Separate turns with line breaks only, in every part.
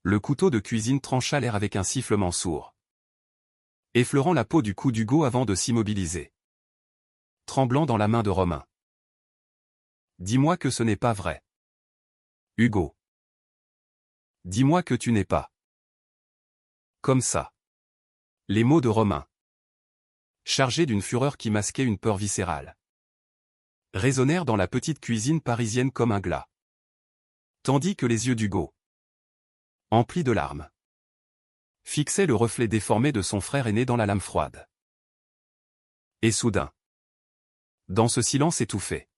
Le couteau de cuisine trancha l'air avec un sifflement sourd, effleurant la peau du cou d'Hugo avant de s'immobiliser, tremblant dans la main de Romain. Dis-moi que ce n'est pas vrai. Hugo. Dis-moi que tu n'es pas. Comme ça. Les mots de Romain, chargés d'une fureur qui masquait une peur viscérale, résonnèrent dans la petite cuisine parisienne comme un glas. Tandis que les yeux d'Hugo, emplis de larmes, fixaient le reflet déformé de son frère aîné dans la lame froide. Et soudain, dans ce silence étouffé,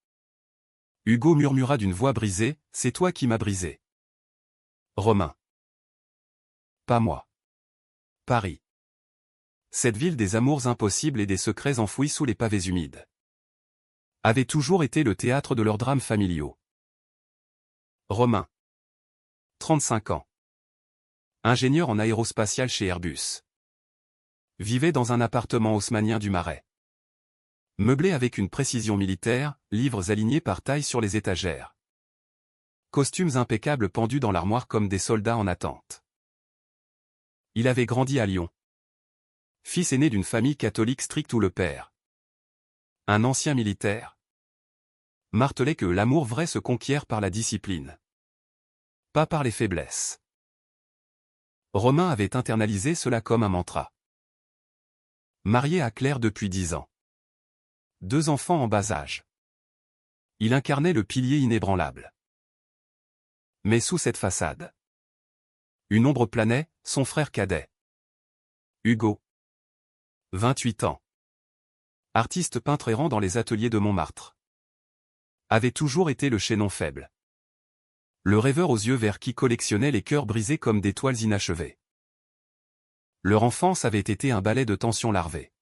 Hugo murmura d'une voix brisée, « C'est toi qui m'as brisé. » Romain. Pas moi. Paris. Cette ville des amours impossibles et des secrets enfouis sous les pavés humides, avait toujours été le théâtre de leurs drames familiaux. Romain. 35 ans. Ingénieur en aérospatial chez Airbus. Vivait dans un appartement haussmannien du Marais. Meublé avec une précision militaire, livres alignés par taille sur les étagères. Costumes impeccables pendus dans l'armoire comme des soldats en attente. Il avait grandi à Lyon. Fils aîné d'une famille catholique stricte où le père, un ancien militaire, martelait que l'amour vrai se conquiert par la discipline, pas par les faiblesses. Romain avait internalisé cela comme un mantra. Marié à Claire depuis 10 ans. 2 enfants en bas âge. Il incarnait le pilier inébranlable. Mais sous cette façade, une ombre planait, son frère cadet. Hugo. 28 ans. Artiste peintre errant dans les ateliers de Montmartre. Avait toujours été le chaînon faible. Le rêveur aux yeux verts qui collectionnait les cœurs brisés comme des toiles inachevées. Leur enfance avait été un balai de tensions larvées.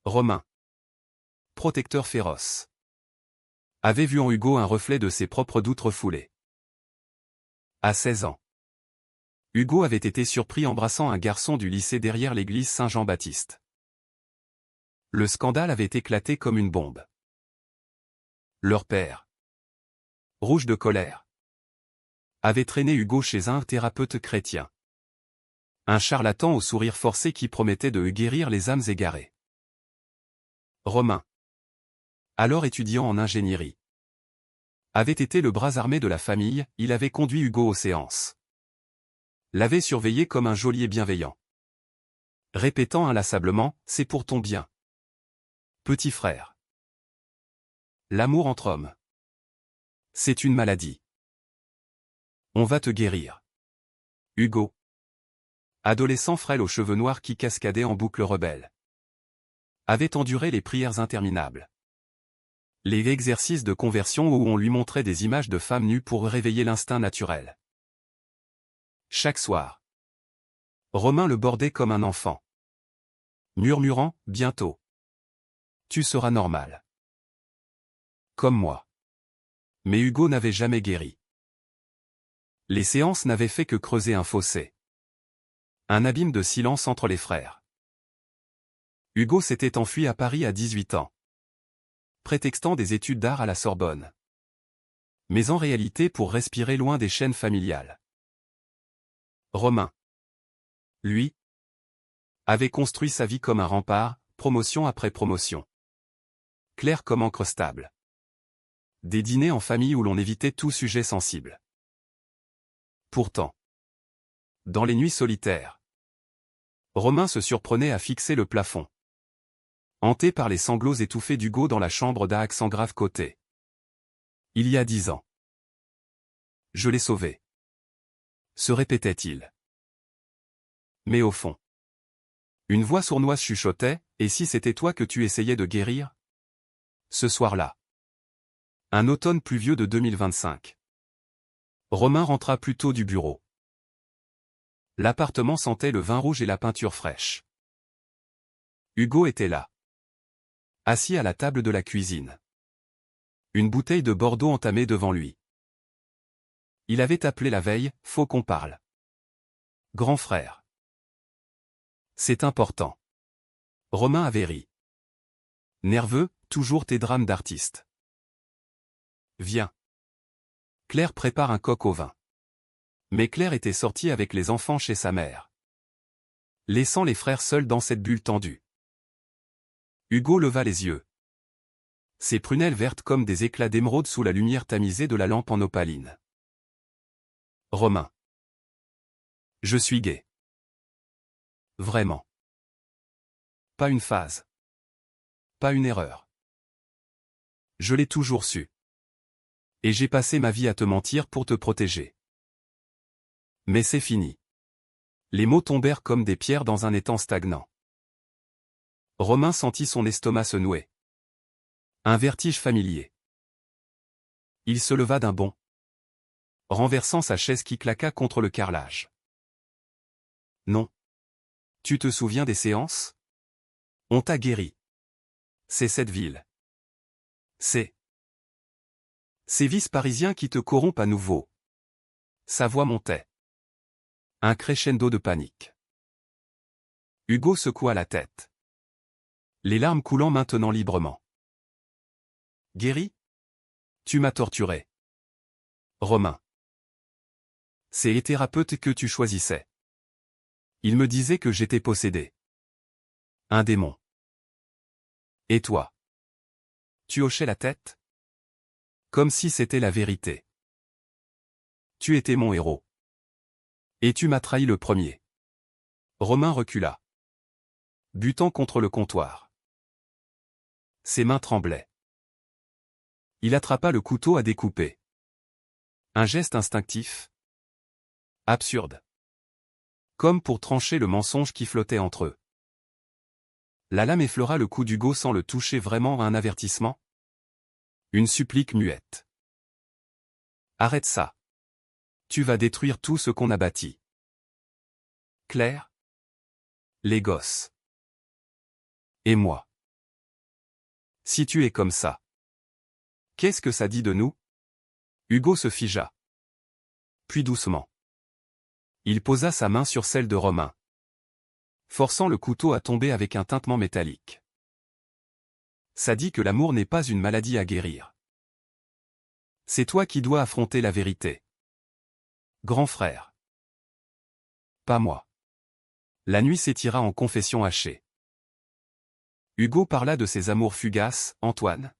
Romain. Protecteur féroce. Avait vu en Hugo un reflet de ses propres doutes refoulés. À 16 ans. Hugo avait été surpris embrassant un garçon du lycée derrière l'église Saint-Jean-Baptiste. Le scandale avait éclaté comme une bombe. Leur père, rouge de colère, avait traîné Hugo chez un thérapeute chrétien. Un charlatan au sourire forcé qui promettait de guérir les âmes égarées. Romain, alors étudiant en ingénierie, avait été le bras armé de la famille, il avait conduit Hugo aux séances. L'avait surveillé comme un geôlier bienveillant, répétant inlassablement, « C'est pour ton bien. Petit frère. L'amour entre hommes. C'est une maladie. On va te guérir. » Hugo. Adolescent frêle aux cheveux noirs qui cascadaient en boucles rebelles, avait enduré les prières interminables. Les exercices de conversion où on lui montrait des images de femmes nues pour réveiller l'instinct naturel. Chaque soir, Romain le bordait comme un enfant, murmurant, « Bientôt. Tu seras normal. Comme moi. » Mais Hugo n'avait jamais guéri. Les séances n'avaient fait que creuser un fossé. Un abîme de silence entre les frères. Hugo s'était enfui à Paris à 18 ans, prétextant des études d'art à la Sorbonne. Mais en réalité pour respirer loin des chaînes familiales. Romain, lui, avait construit sa vie comme un rempart, promotion après promotion. Clair comme encre stable. Des dîners en famille où l'on évitait tout sujet sensible. Pourtant, dans les nuits solitaires, Romain se surprenait à fixer le plafond, hanté par les sanglots étouffés d'Hugo dans la chambre d'à accent grave côté. Il y a 10 ans. Je l'ai sauvé, se répétait-il. Mais au fond, une voix sournoise chuchotait, « Et si c'était toi que tu essayais de guérir ?» Ce soir-là. Un automne pluvieux de 2025. Romain rentra plus tôt du bureau. L'appartement sentait le vin rouge et la peinture fraîche. Hugo était là, assis à la table de la cuisine. Une bouteille de Bordeaux entamée devant lui. Il avait appelé la veille, « Faut qu'on parle. Grand frère. C'est important. » Romain avait ri. Nerveux, toujours tes drames d'artiste. « Viens. » Claire prépare un coq au vin. Mais Claire était sortie avec les enfants chez sa mère, laissant les frères seuls dans cette bulle tendue. Hugo leva les yeux. Ses prunelles vertes comme des éclats d'émeraude sous la lumière tamisée de la lampe en opaline. Romain. Je suis gay. Vraiment. Pas une phase. Pas une erreur. Je l'ai toujours su. Et j'ai passé ma vie à te mentir pour te protéger. Mais c'est fini. Les mots tombèrent comme des pierres dans un étang stagnant. Romain sentit son estomac se nouer. Un vertige familier. Il se leva d'un bond, renversant sa chaise qui claqua contre le carrelage. Non. Tu te souviens des séances? On t'a guéri. C'est cette ville. C'est ces vices parisiens qui te corrompent à nouveau. Sa voix montait. Un crescendo de panique. Hugo secoua la tête, les larmes coulant maintenant librement. Guéri? Tu m'as torturé. Romain. C'est les thérapeutes que tu choisissais. Ils me disaient que j'étais possédé. Un démon. Et toi? Tu hochais la tête? Comme si c'était la vérité. Tu étais mon héros. Et tu m'as trahi le premier. Romain recula, butant contre le comptoir. Ses mains tremblaient. Il attrapa le couteau à découper. Un geste instinctif. Absurde. Comme pour trancher le mensonge qui flottait entre eux. La lame effleura le cou d'Hugo sans le toucher vraiment. Un avertissement? Une supplique muette. Arrête ça. Tu vas détruire tout ce qu'on a bâti. Claire? Les gosses. Et moi. Si tu es comme ça. Qu'est-ce que ça dit de nous? Hugo se figea. Puis doucement. Il posa sa main sur celle de Romain, forçant le couteau à tomber avec un tintement métallique. Ça dit que l'amour n'est pas une maladie à guérir. C'est toi qui dois affronter la vérité. Grand frère. Pas moi. La nuit s'étira en confession hachée. Hugo parla de ses amours fugaces, Antoine.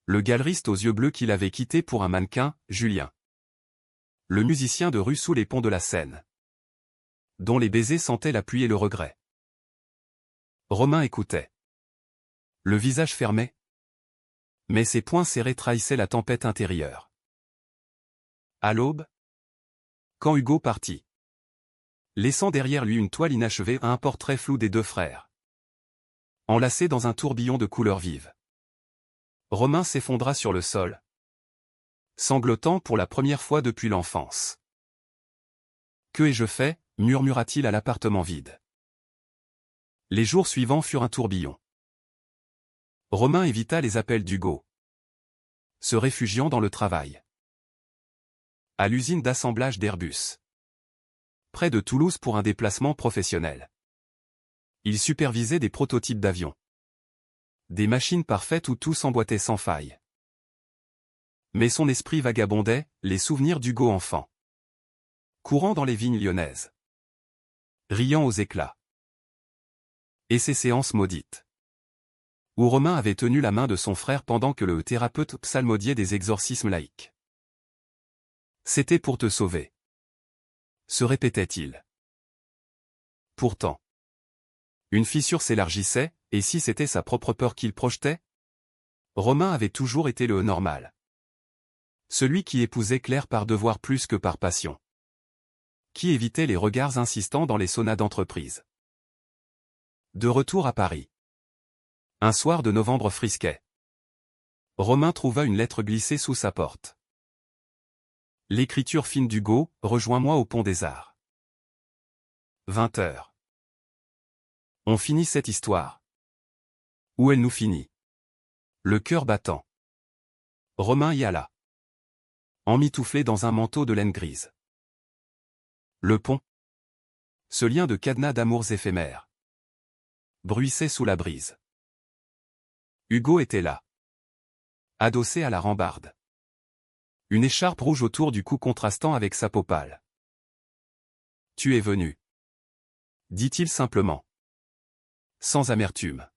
Le galeriste aux yeux bleus qu'il avait quitté pour un mannequin, Julien. Le musicien de rue sous les ponts de la Seine, dont les baisers sentaient la pluie et le regret. Romain écoutait, le visage fermé, mais ses poings serrés trahissaient la tempête intérieure. À l'aube, quand Hugo partit, laissant derrière lui une toile inachevée à un portrait flou des deux frères, enlacé dans un tourbillon de couleurs vives, Romain s'effondra sur le sol, sanglotant pour la première fois depuis l'enfance. Que ai-je fait? Murmura-t-il à l'appartement vide. Les jours suivants furent un tourbillon. Romain évita les appels d'Hugo, se réfugiant dans le travail. À l'usine d'assemblage d'Airbus, près de Toulouse pour un déplacement professionnel. Il supervisait des prototypes d'avions. Des machines parfaites où tout s'emboîtait sans faille. Mais son esprit vagabondait, les souvenirs d'Hugo enfant, courant dans les vignes lyonnaises, riant aux éclats. Et ces séances maudites, où Romain avait tenu la main de son frère pendant que le thérapeute psalmodiait des exorcismes laïques. C'était pour te sauver, se répétait-il. Pourtant, une fissure s'élargissait, et si c'était sa propre peur qu'il projetait? Romain avait toujours été le normal. Celui qui épousait Claire par devoir plus que par passion. Qui évitait les regards insistants dans les saunas d'entreprise. De retour à Paris. Un soir de novembre frisquet. Romain trouva une lettre glissée sous sa porte. L'écriture fine d'Hugo, rejoins-moi au Pont des Arts. 20h. On finit cette histoire. Où elle nous finit. Le cœur battant. Romain y alla, emmitouflé dans un manteau de laine grise. Le pont. Ce lien de cadenas d'amours éphémères, bruissait sous la brise. Hugo était là, adossé à la rambarde. Une écharpe rouge autour du cou contrastant avec sa peau pâle. Tu es venu. Dit-il simplement. Sans amertume.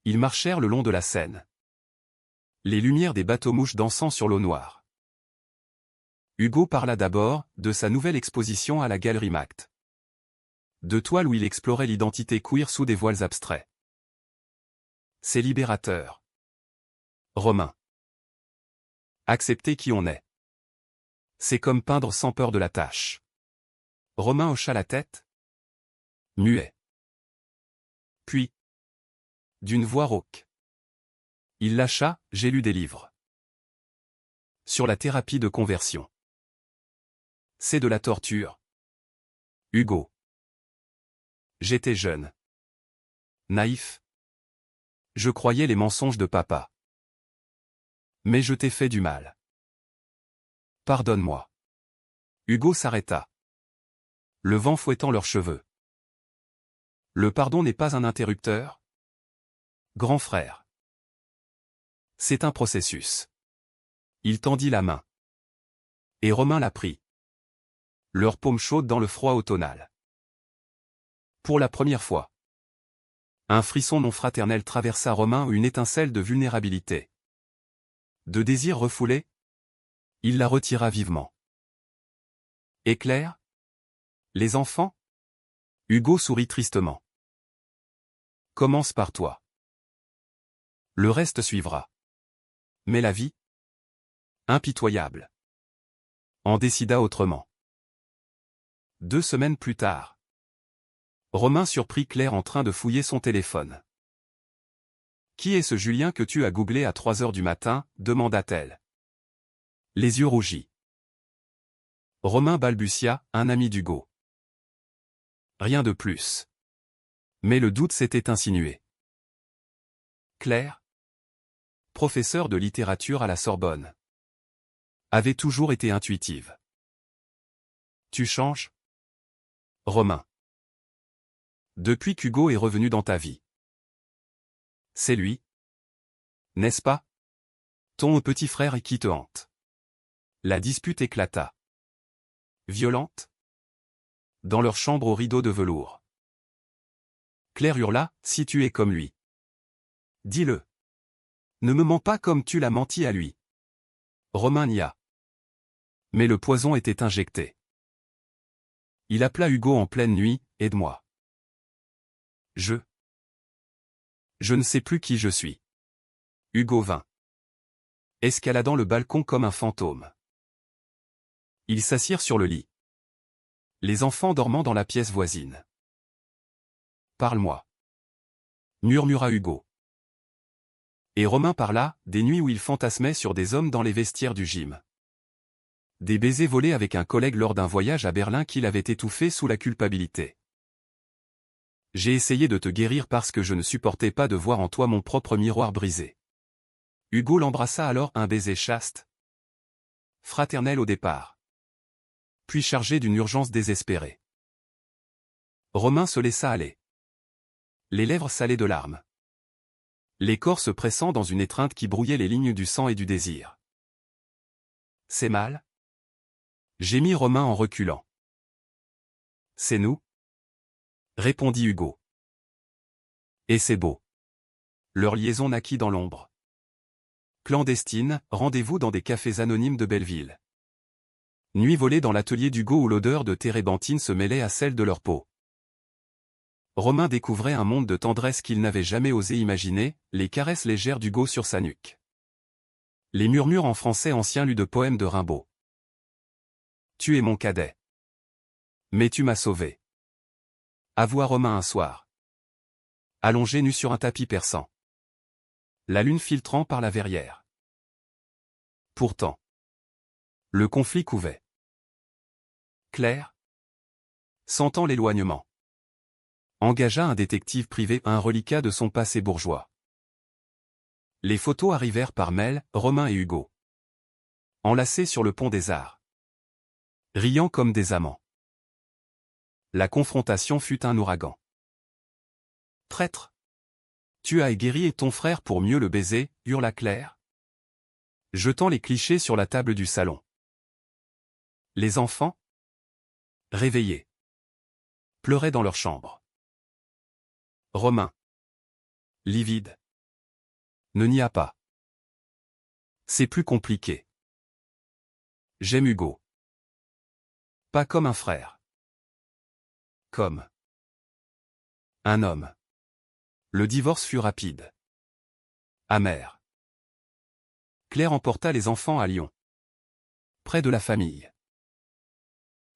Ils marchèrent le long de la Seine. Les lumières des bateaux-mouches dansant sur l'eau noire. Hugo parla d'abord de sa nouvelle exposition à la Galerie Macht. De toiles où il explorait l'identité queer sous des voiles abstraits. C'est libérateur. Romain. Accepter qui on est. C'est comme peindre sans peur de la tâche. Romain hocha la tête. Muet. Puis, d'une voix rauque. Il lâcha, j'ai lu des livres. Sur la thérapie de conversion. C'est de la torture. Hugo. J'étais jeune. Naïf. Je croyais les mensonges de papa. Mais je t'ai fait du mal. Pardonne-moi. Hugo s'arrêta. Le vent fouettant leurs cheveux. Le pardon n'est pas un interrupteur? Grand frère. C'est un processus. Il tendit la main. Et Romain la prit. Leurs paumes chaudes dans le froid automnal. Pour la première fois. Un frisson non fraternel traversa Romain, une étincelle de vulnérabilité. De désir refoulé. Il la retira vivement. Et Claire? Les enfants? Hugo sourit tristement. Commence par toi. Le reste suivra. Mais la vie? Impitoyable. En décida autrement. 2 semaines plus tard. Romain surprit Claire en train de fouiller son téléphone. Qui est ce Julien que tu as googlé à 3 heures du matin? Demanda-t-elle. Les yeux rougis. Romain balbutia, un ami d'Hugo. Rien de plus. Mais le doute s'était insinué. Claire, professeure de littérature à la Sorbonne, avait toujours été intuitive. Tu changes? Romain. Depuis qu'Hugo est revenu dans ta vie. C'est lui? N'est-ce pas? Ton petit frère qui te hante. La dispute éclata. Violente? Dans leur chambre aux rideaux de velours. Claire hurla, si tu es comme lui. Dis-le. Ne me mens pas comme tu l'as menti à lui. Romain nia. Mais le poison était injecté. Il appela Hugo en pleine nuit, aide-moi. Je ne sais plus qui je suis. Hugo vint. Escaladant le balcon comme un fantôme. Ils s'assirent sur le lit. Les enfants dormant dans la pièce voisine. Parle-moi. Murmura Hugo. Et Romain parla, des nuits où il fantasmait sur des hommes dans les vestiaires du gym. Des baisers volés avec un collègue lors d'un voyage à Berlin qu'il avait étouffé sous la culpabilité. J'ai essayé de te guérir parce que je ne supportais pas de voir en toi mon propre miroir brisé. Hugo l'embrassa alors, un baiser chaste. Fraternel au départ. Puis chargé d'une urgence désespérée. Romain se laissa aller. Les lèvres salées de larmes. Les corps se pressant dans une étreinte qui brouillait les lignes du sang et du désir. C'est mal? Gémit Romain en reculant. C'est nous? Répondit Hugo. Et c'est beau. Leur liaison naquit dans l'ombre. Clandestine, rendez-vous dans des cafés anonymes de Belleville. Nuit volée dans l'atelier d'Hugo où l'odeur de térébenthine se mêlait à celle de leur peau. Romain découvrait un monde de tendresse qu'il n'avait jamais osé imaginer, les caresses légères d'Hugo sur sa nuque. Les murmures en français ancien lus de poèmes de Rimbaud. Tu es mon cadet. Mais tu m'as sauvé. Avoua Romain un soir. Allongé nu sur un tapis persan. La lune filtrant par la verrière. Pourtant. Le conflit couvait. Claire, sentant l'éloignement, engagea un détective privé, un reliquat de son passé bourgeois. Les photos arrivèrent par mail, Romain et Hugo. Enlacés sur le pont des Arts. Riant comme des amants. La confrontation fut un ouragan. Traître! Tu as guéri ton frère pour mieux le baiser, hurla Claire. jetant les clichés sur la table du salon. Les enfants, réveillés, pleuraient dans leur chambre. Romain, livide. Ne n'y a pas. C'est plus compliqué. J'aime Hugo. Pas comme un frère. Comme un homme. Le divorce fut rapide. Amer. Claire emporta les enfants à Lyon. Près de la famille.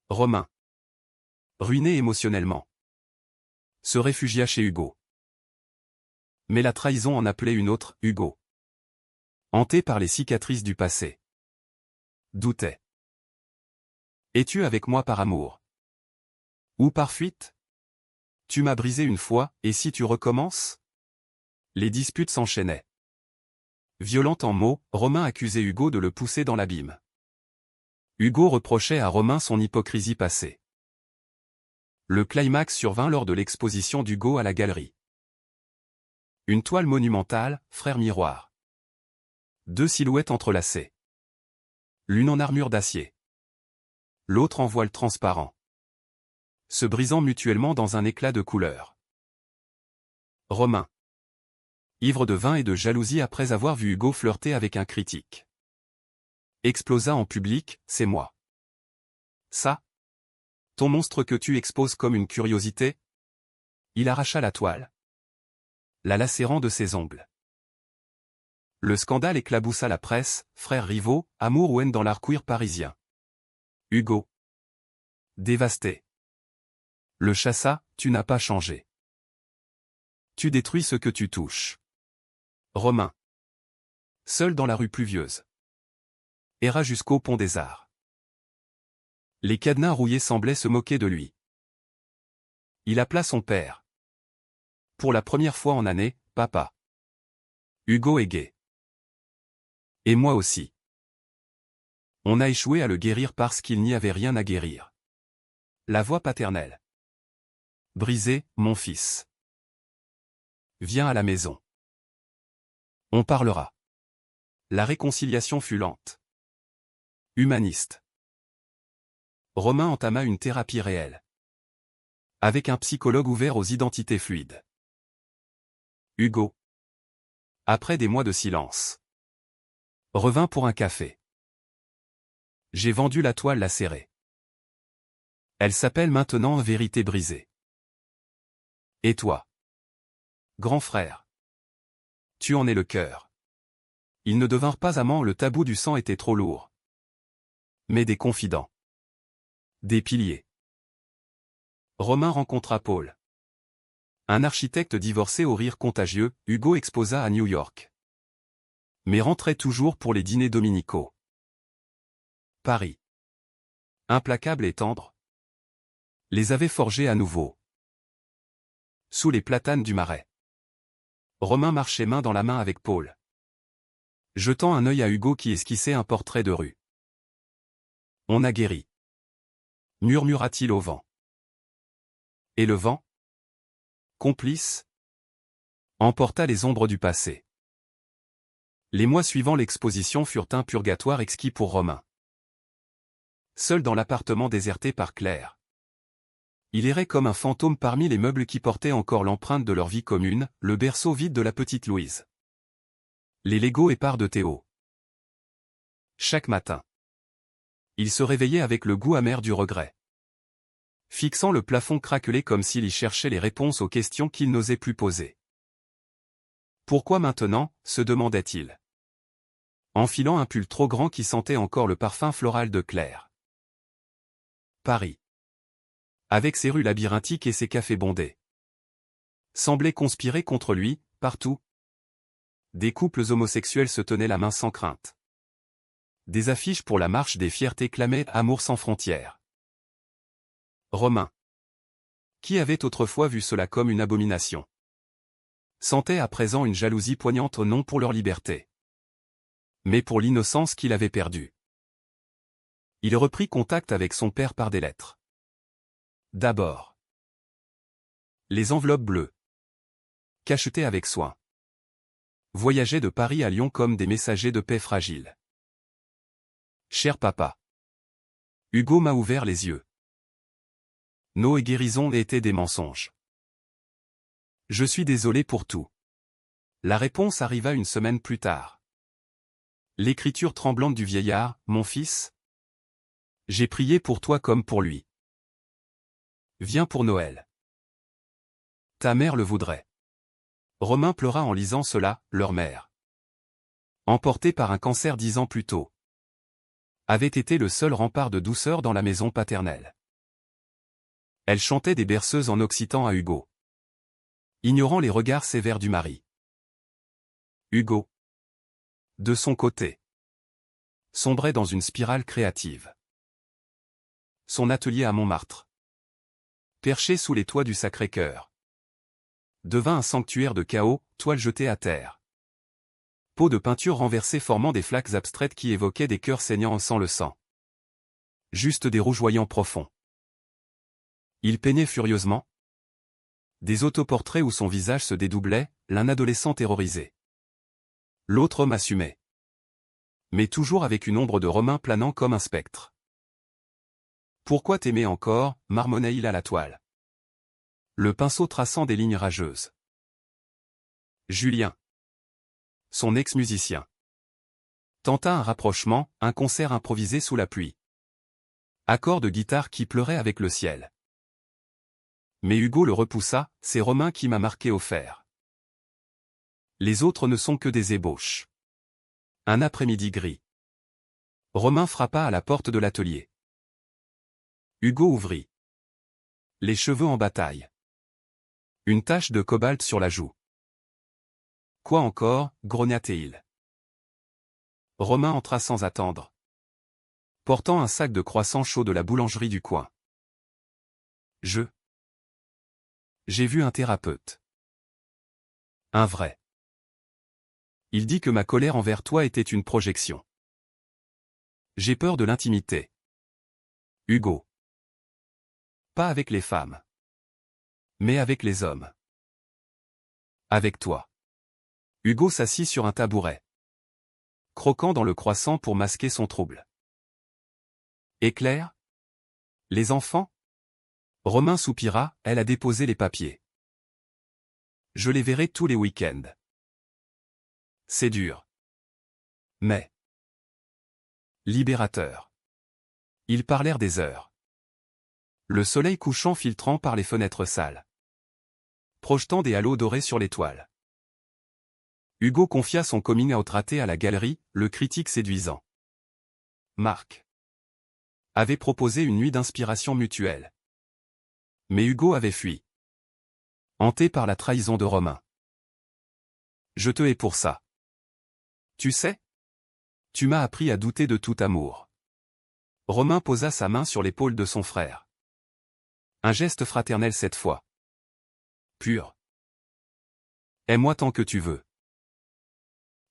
Romain, ruiné émotionnellement, se réfugia chez Hugo. Mais la trahison en appelait une autre, Hugo. Hanté par les cicatrices du passé. Doutait. Es-tu avec moi par amour? Ou par fuite? Tu m'as brisé une fois, et si tu recommences? Les disputes s'enchaînaient. Violent en mots, Romain accusait Hugo de le pousser dans l'abîme. Hugo reprochait à Romain son hypocrisie passée. Le climax survint lors de l'exposition d'Hugo à la galerie. Une toile monumentale, frère miroir. Deux silhouettes entrelacées. L'une en armure d'acier. L'autre en voile transparent. Se brisant mutuellement dans un éclat de couleurs. Romain, ivre de vin et de jalousie après avoir vu Hugo flirter avec un critique, explosa en public, c'est moi. Ça? Ton monstre que tu exposes comme une curiosité? Il arracha la toile, la lacérant de ses ongles. Le scandale éclaboussa la presse, frères rivaux, amour ou haine dans l'art queer parisien. Hugo, dévasté, le chassa, tu n'as pas changé. Tu détruis ce que tu touches. Romain, seul dans la rue pluvieuse, erra jusqu'au pont des Arts. Les cadenas rouillés semblaient se moquer de lui. Il appela son père. Pour la première fois en année, papa. Hugo est gay. Et moi aussi. On a échoué à le guérir parce qu'il n'y avait rien à guérir. La voix paternelle. Brisé, mon fils. Viens à la maison. On parlera. La réconciliation fut lente. Humaniste. Romain entama une thérapie réelle. Avec un psychologue ouvert aux identités fluides. Hugo, après des mois de silence, revint pour un café. J'ai vendu la toile lacérée. Elle s'appelle maintenant Vérité brisée. Et toi? Grand frère. Tu en es le cœur. Ils ne devinrent pas amants, le tabou du sang était trop lourd. Mais des confidents. Des piliers. Romain rencontra Paul. Un architecte divorcé au rire contagieux, Hugo exposa à New York. Mais rentrait toujours pour les dîners dominicaux. Paris. Implacable et tendre. Les avait forgés à nouveau. Sous les platanes du Marais. Romain marchait main dans la main avec Paul. Jetant un œil à Hugo qui esquissait un portrait de rue. On a guéri. Murmura-t-il au vent. Et le vent, complice, emporta les ombres du passé. Les mois suivant l'exposition furent un purgatoire exquis pour Romain. Seul dans l'appartement déserté par Claire. Il errait comme un fantôme parmi les meubles qui portaient encore l'empreinte de leur vie commune, le berceau vide de la petite Louise. Les Legos épars de Théo. Chaque matin, il se réveillait avec le goût amer du regret. Fixant le plafond craquelé comme s'il y cherchait les réponses aux questions qu'il n'osait plus poser. Pourquoi maintenant, se demandait-il. Enfilant un pull trop grand qui sentait encore le parfum floral de Claire. Paris. Avec ses rues labyrinthiques et ses cafés bondés. Semblait conspirer contre lui, partout. Des couples homosexuels se tenaient la main sans crainte. Des affiches pour la marche des fiertés clamaient « Amour sans frontières ». Romain, qui avait autrefois vu cela comme une abomination, sentait à présent une jalousie poignante non pour leur liberté, mais pour l'innocence qu'il avait perdue. Il reprit contact avec son père par des lettres. D'abord, les enveloppes bleues, cachetées avec soin, voyageaient de Paris à Lyon comme des messagers de paix fragiles. Cher papa. Hugo m'a ouvert les yeux. Nos guérisons étaient des mensonges. Je suis désolé pour tout. La réponse arriva une semaine plus tard. L'écriture tremblante du vieillard, mon fils. J'ai prié pour toi comme pour lui. Viens pour Noël. Ta mère le voudrait. Romain pleura en lisant cela, leur mère. Emportée par un cancer 10 ans plus tôt. Avait été le seul rempart de douceur dans la maison paternelle. Elle chantait des berceuses en occitan à Hugo. Ignorant les regards sévères du mari. Hugo. De son côté. Sombrait dans une spirale créative. Son atelier à Montmartre. Perché sous les toits du Sacré-Cœur. Devint un sanctuaire de chaos, toiles jetées à terre. Pots de peinture renversés formant des flaques abstraites qui évoquaient des cœurs saignant sans le sang. Juste des rougeoyants profonds. Il peignait furieusement. Des autoportraits où son visage se dédoublait, l'un adolescent terrorisé. L'autre homme assumé. Mais toujours avec une ombre de Romain planant comme un spectre. Pourquoi t'aimer encore, marmonnait-il à la toile. Le pinceau traçant des lignes rageuses. Julien. Son ex-musicien. Tenta un rapprochement, un concert improvisé sous la pluie. Accords de guitare qui pleuraient avec le ciel. Mais Hugo le repoussa, c'est Romain qui m'a marqué au fer. Les autres ne sont que des ébauches. Un après-midi gris. Romain frappa à la porte de l'atelier. Hugo ouvrit. Les cheveux en bataille. Une tache de cobalt sur la joue. Quoi encore, grogna-t-il. Romain entra sans attendre. Portant un sac de croissants chauds de la boulangerie du coin. J'ai vu un thérapeute. Un vrai. Il dit que ma colère envers toi était une projection. J'ai peur de l'intimité. Hugo. Pas avec les femmes. Mais avec les hommes. Avec toi. Hugo s'assit sur un tabouret. Croquant dans le croissant pour masquer son trouble. Et Claire? Les enfants? Romain soupira, elle a déposé les papiers. Je les verrai tous les week-ends. C'est dur. Mais libérateur. Ils parlèrent des heures. Le soleil couchant filtrant par les fenêtres sales. Projetant des halos dorés sur les toiles. Hugo confia son coming out raté à la galerie, le critique séduisant. Marc avait proposé une nuit d'inspiration mutuelle. Mais Hugo avait fui. Hanté par la trahison de Romain. Je te hais pour ça. Tu sais? Tu m'as appris à douter de tout amour. Romain posa sa main sur l'épaule de son frère. Un geste fraternel cette fois. Pur. Aime-moi tant que tu veux.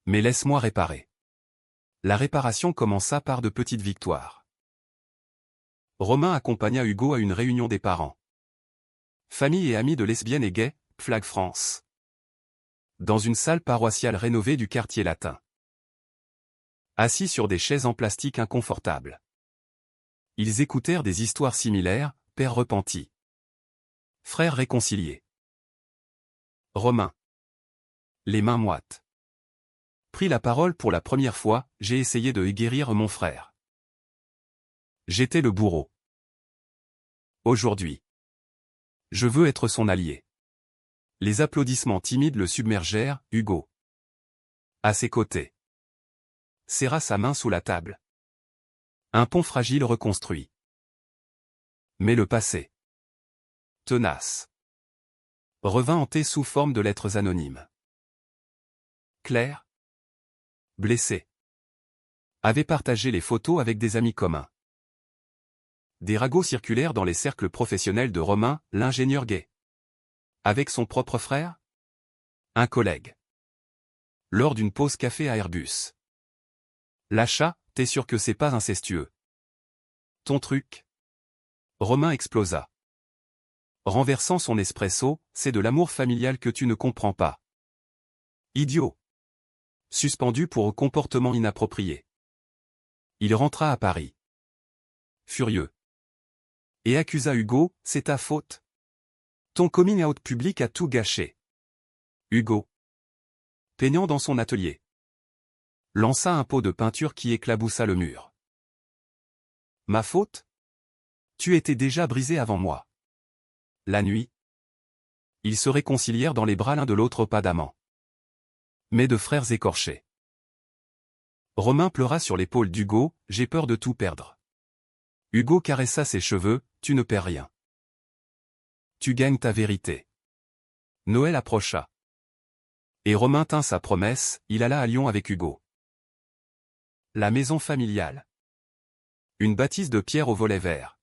Mais laisse-moi réparer. La réparation commença par de petites victoires. Romain accompagna Hugo à une réunion des parents. Famille et amis de lesbiennes et gays, Flag France. Dans une salle paroissiale rénovée du quartier latin. Assis sur des chaises en plastique inconfortables. Ils écoutèrent des histoires similaires, père repenti. Frères réconciliés. Romain. Les mains moites. Pris la parole pour la première fois, j'ai essayé de guérir mon frère. J'étais le bourreau. Aujourd'hui. Je veux être son allié. Les applaudissements timides le submergèrent, Hugo. À ses côtés. Serra sa main sous la table. Un pont fragile reconstruit. Mais le passé. Tenace. Revint hanté sous forme de lettres anonymes. Claire. Blessée. Avait partagé les photos avec des amis communs. Des ragots circulèrent dans les cercles professionnels de Romain, l'ingénieur gay. Avec son propre frère? Un collègue. Lors d'une pause café à Airbus. L'achat, t'es sûr que c'est pas incestueux? Ton truc? Romain explosa. Renversant son espresso, c'est de l'amour familial que tu ne comprends pas. Idiot. Suspendu pour comportement inapproprié. Il rentra à Paris. Furieux. Et accusa Hugo, c'est ta faute. Ton coming out public a tout gâché. Hugo, peignant dans son atelier, lança un pot de peinture qui éclaboussa le mur. Ma faute? Tu étais déjà brisé avant moi. La nuit, ils se réconcilièrent dans les bras l'un de l'autre pas d'amants, mais de frères écorchés. Romain pleura sur l'épaule d'Hugo, j'ai peur de tout perdre. Hugo caressa ses cheveux, tu ne perds rien. Tu gagnes ta vérité. Noël approcha. Et Romain tint sa promesse, il alla à Lyon avec Hugo. La maison familiale. Une bâtisse de pierre au volet vert.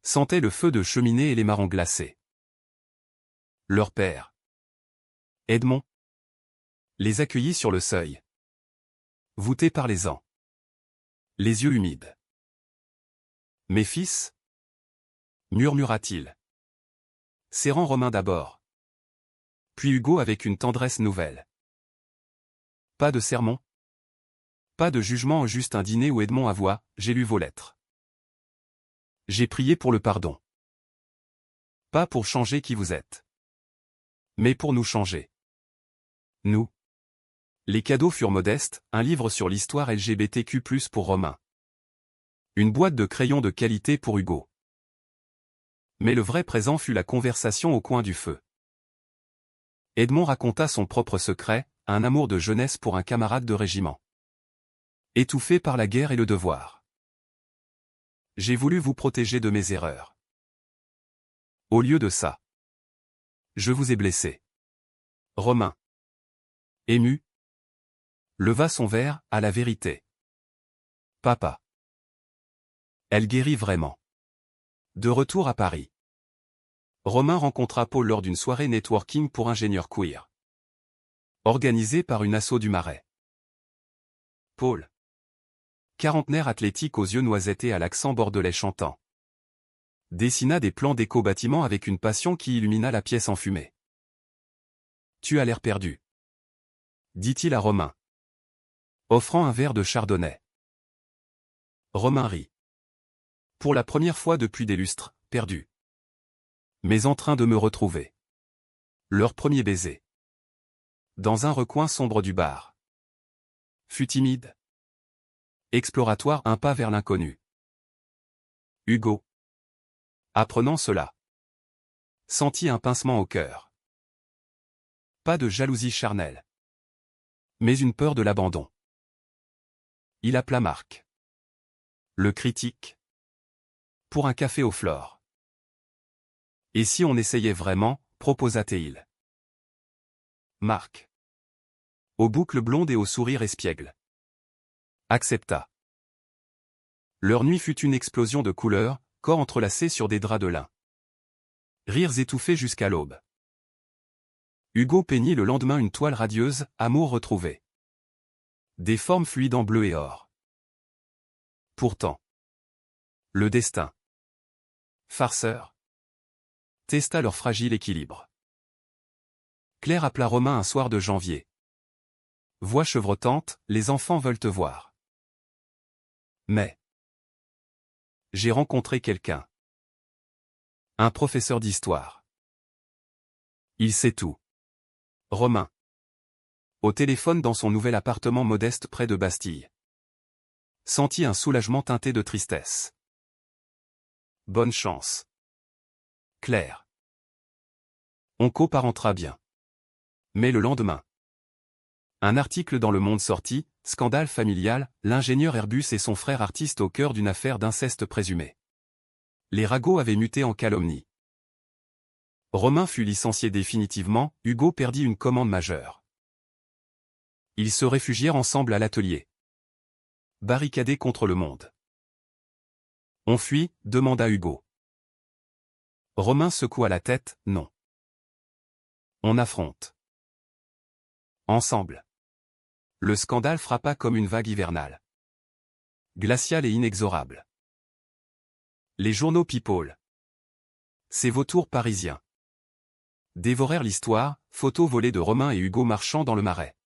Sentait le feu de cheminée et les marrons glacés. Leur père, Edmond, les accueillit sur le seuil. Voûté par les ans. Les yeux humides. Mes fils, murmura-t-il, serrant Romain d'abord. Puis Hugo avec une tendresse nouvelle. Pas de sermon. Pas de jugement, juste un dîner où Edmond avoua, j'ai lu vos lettres. J'ai prié pour le pardon. Pas pour changer qui vous êtes. Mais pour nous changer. Nous. Les cadeaux furent modestes, un livre sur l'histoire LGBTQ+, pour Romain. Une boîte de crayons de qualité pour Hugo. Mais le vrai présent fut la conversation au coin du feu. Edmond raconta son propre secret, un amour de jeunesse pour un camarade de régiment. Étouffé par la guerre et le devoir. J'ai voulu vous protéger de mes erreurs. Au lieu de ça, je vous ai blessé. Romain, ému, leva son verre, à la vérité. Papa. Elle guérit vraiment. De retour à Paris, Romain rencontra Paul lors d'une soirée networking pour ingénieurs queer. Organisée par une asso du Marais. Paul, quarantenaire athlétique aux yeux noisettés à l'accent bordelais chantant, dessina des plans d'éco-bâtiments avec une passion qui illumina la pièce enfumée. Tu as l'air perdu, dit-il à Romain, offrant un verre de chardonnay. Romain rit. Pour la première fois depuis des lustres, perdu. Mais en train de me retrouver. Leur premier baiser. Dans un recoin sombre du bar. Fut timide. Exploratoire, un pas vers l'inconnu. Hugo, apprenant cela, sentit un pincement au cœur. Pas de jalousie charnelle. Mais une peur de l'abandon. Il appela Marc. Le critique. Pour un café aux fleurs. Et si on essayait vraiment, proposa-t-il. Marc, aux boucles blondes et au sourire espiègle, accepta. Leur nuit fut une explosion de couleurs, corps entrelacés sur des draps de lin. Rires étouffés jusqu'à l'aube. Hugo peignit le lendemain une toile radieuse, amour retrouvé. Des formes fluides en bleu et or. Pourtant, le destin, farceur, testa leur fragile équilibre. Claire appela Romain un soir de janvier. Voix chevrotante, les enfants veulent te voir. Mais j'ai rencontré quelqu'un. Un professeur d'histoire. Il sait tout. Romain. Au téléphone dans son nouvel appartement modeste près de Bastille. Sentit un soulagement teinté de tristesse. Bonne chance. Claire. On coparentera bien. Mais le lendemain, un article dans Le Monde sortit, scandale familial, l'ingénieur Airbus et son frère artiste au cœur d'une affaire d'inceste présumé. Les ragots avaient muté en calomnie. Romain fut licencié définitivement, Hugo perdit une commande majeure. Ils se réfugièrent ensemble à l'atelier. Barricadés contre le monde. On fuit, demanda Hugo. Romain secoua la tête, non. On affronte. Ensemble. Le scandale frappa comme une vague hivernale. Glaciale et inexorable. Les journaux people. Ces vautours parisiens. Dévorèrent l'histoire, photos volées de Romain et Hugo marchant dans le Marais.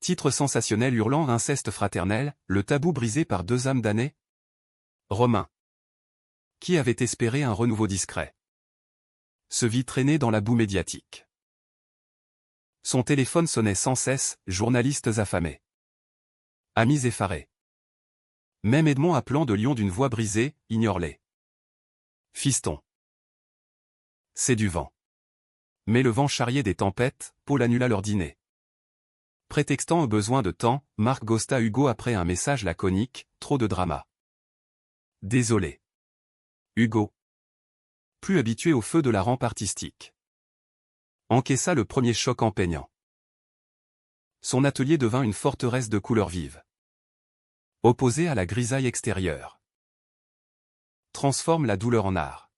Titre sensationnel hurlant inceste fraternel, le tabou brisé par 2 âmes damnées. Romain, qui avait espéré un renouveau discret, se vit traîner dans la boue médiatique. Son téléphone sonnait sans cesse, journalistes affamés, amis effarés. Même Edmond appelant de Lyon d'une voix brisée, ignore-les. Fiston. C'est du vent. Mais le vent charriait des tempêtes, Paul annula leur dîner. Prétextant au besoin de temps, Marc ghosta Hugo après un message laconique, trop de drama. Désolé. Hugo, plus habitué au feu de la rampe artistique, encaissa le premier choc en peignant. Son atelier devint une forteresse de couleurs vives, opposée à la grisaille extérieure. Transforme la douleur en art,